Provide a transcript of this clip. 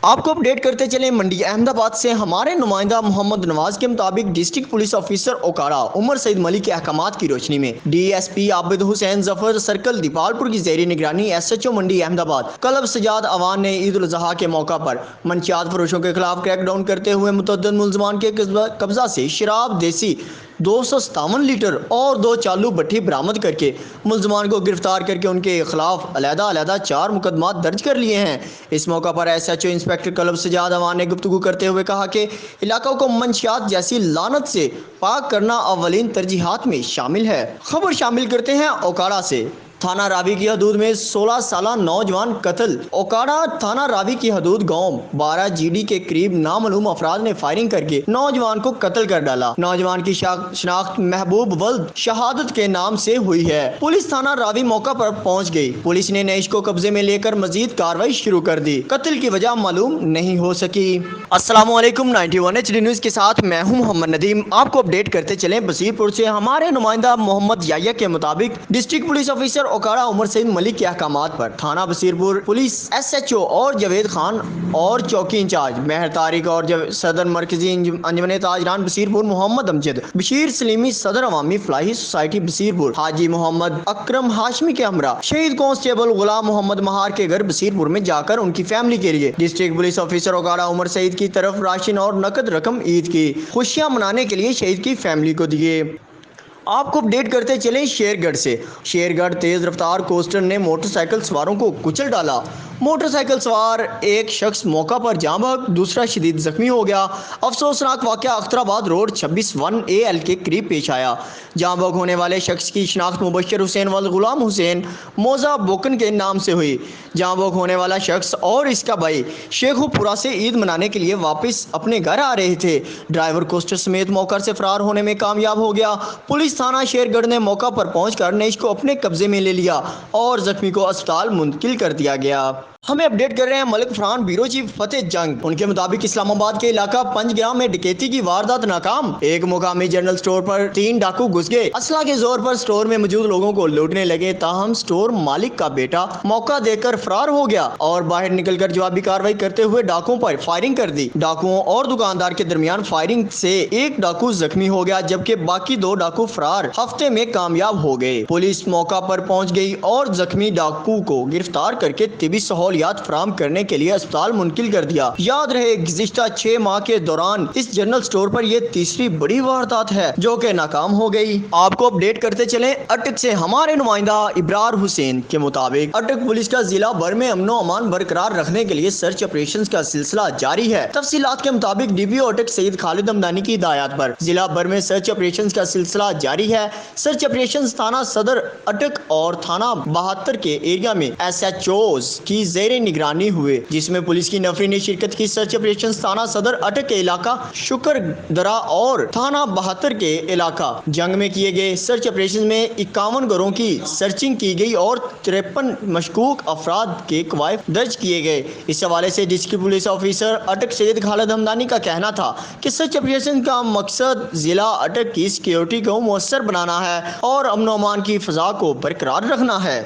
آپ کو اپڈیٹ کرتے چلیں منڈی احمد آباد سے ہمارے نمائندہ محمد نواز کے مطابق ڈسٹرکٹ پولیس آفیسر اوکاڑا عمر سعید ملک کے احکامات کی روشنی میں ڈی ایس پی عابد حسین ظفر سرکل دیپال پور کی زیر نگرانی ایس ایچ او منڈی احمد آباد کلب سجاد عوان نے عید الاضحیٰ کے موقع پر منشیات فروشوں کے خلاف کریک ڈاؤن کرتے ہوئے متعدد ملزمان کے قبضہ سے شراب دیسی 257 لیٹر اور 2 چالو بٹھی برآمد کر کے ملزمان کو گرفتار کر کے ان کے خلاف علیحدہ 4 مقدمات درج کر لیے ہیں۔ اس موقع پر ایس ایچ او انسپیکٹر کلب سجاد عوان نے گفتگو کرتے ہوئے کہا کہ علاقوں کو منشیات جیسی لعنت سے پاک کرنا اولین ترجیحات میں شامل ہے۔ خبر شامل کرتے ہیں اوکاڑا سے۔ تھانہ راوی کی حدود میں 16 سالہ نوجوان قتل۔ اوکاڑا تھانہ راوی کی حدود گاؤں 12 جی ڈی کے قریب نامعلوم افراد نے فائرنگ کر کے نوجوان کو قتل کر ڈالا۔ نوجوان کی شناخت محبوب ولد شہادت کے نام سے ہوئی ہے۔ پولیس تھانہ راوی موقع پر پہنچ گئی۔ پولیس نے نیش کو قبضے میں لے کر مزید کارروائی شروع کر دی۔ قتل کی وجہ معلوم نہیں ہو سکی۔ السلام علیکم، 91 HD نیوز کے ساتھ میں ہوں محمد ندیم۔ آپ کو اپڈیٹ کرتے چلیں بصیر پور سے ہمارے نمائندہ محمد یحییٰ کے مطابق ڈسٹرکٹ پولیس آفیسر اوکاڑا عمر سعید ملک کے احکامات پر تھانہ بصیر پور پولیس ایس ایچ او اور جاوید خان اور چوکی انچارج مہر طارق اور صدر مرکزی انجمن تاجران بصیر پور محمد امجد بشیر سلیمی صدر عوامی فلاحی سوسائٹی بصیر پور حاجی محمد اکرم ہاشمی کے ہمراہ شہید کانسٹیبل غلام محمد مہار کے گھر بصیر پور میں جا کر ان کی فیملی کے لیے ڈسٹرکٹ پولیس آفیسر اوکاڑا عمر سعید کی طرف راشن اور نقد رقم عید کی خوشیاں منانے کے لیے شہید کی فیملی کو دیے۔ آپ کو اپڈیٹ کرتے چلیں شیر گڑھ سے۔ شیر گڑھ تیز رفتار کوسٹر نے موٹر سائیکل سواروں کو کچل ڈالا۔ موٹر سائیکل سوار ایک شخص موقع پر جاں بحق، دوسرا شدید زخمی ہو گیا۔ افسوسناک واقعہ اخترآباد روڈ 26/1 کے قریب پیش آیا۔ جاں بحق ہونے والے شخص کی شناخت مبشر حسین ولد غلام حسین موزہ بوکن کے نام سے ہوئی۔ جاں بحق ہونے والا شخص اور اس کا بھائی شیخو پورہ سے عید منانے کے لیے واپس اپنے گھر آ رہے تھے۔ ڈرائیور کوسٹر سمیت موقع سے فرار ہونے میں کامیاب ہو گیا۔ پولیس تھانہ شیر گڑھ نے موقع پر پہنچ کر نیش کو اپنے قبضے میں لے لیا اور زخمی کو اسپتال منتقل کر دیا گیا۔ ہمیں اپڈیٹ کر رہے ہیں ملک فرحان بیورو چیف فتح جنگ۔ ان کے مطابق اسلام آباد کے علاقہ پنج گرام میں ڈکیتی کی واردات ناکام۔ ایک مقامی جنرل سٹور پر 3 ڈاکو گھس گئے۔ اسلحہ کے زور پر سٹور میں موجود لوگوں کو لوٹنے لگے، تاہم سٹور مالک کا بیٹا موقع دے کر فرار ہو گیا اور باہر نکل کر جوابی کارروائی کرتے ہوئے ڈاکوؤں پر فائرنگ کر دی۔ ڈاکوؤں اور دکاندار کے درمیان فائرنگ سے ایک ڈاکو زخمی ہو گیا جبکہ باقی 2 ڈاکو فرار ہفتے میں کامیاب ہو گئے۔ پولیس موقع پر پہنچ گئی اور زخمی ڈاکو کو گرفتار کر کے طبی سہولیات فراہم کرنے کے لیے اسپتال منتقل کر دیا۔ یاد رہے گزشتہ 6 ماہ کے دوران اس جنرل سٹور پر یہ تیسری بڑی واردات ہے جو کہ ناکام ہو گئی۔ آپ کو اپڈیٹ کرتے چلیں اٹک سے ہمارے نمائندہ ابرار حسین کے مطابق اٹک پولیس کا ضلع بھر میں امن و امان برقرار رکھنے کے لیے سرچ آپریشنز کا سلسلہ جاری ہے۔ تفصیلات کے مطابق ڈی پی او اٹک سید خالد ہمدانی کی ہدایات پر ضلع بھر میں سرچ آپریشنز کا سلسلہ جاری ہے۔ سرچ آپریشنز تھانہ صدر اٹک اور تھانہ 72 کے ایریا میں ایس ایچ اوز کی زیر نگرانی ہوئے، جس میں پولیس کی نفری نے شرکت کی۔ سرچ آپریشنز تھانہ صدر اٹک کے علاقہ شکر درہ اور تھانہ 72 کے علاقہ جنگ میں کیے گئے۔ سرچ آپریشن میں 51 گھروں کی سرچنگ کی گئی اور 53 مشکوک افراد کے کوائف درج کیے گئے۔ اس حوالے سے ڈسٹرکٹ پولیس آفیسر اٹک سید خالد ہمدانی کا کہنا تھا کہ سرچ آپریشن کا مقصد ضلع اٹک کی سیکیورٹی کو مؤثر بنانا ہے اور امن و امان کی فضا کو برقرار رکھنا ہے۔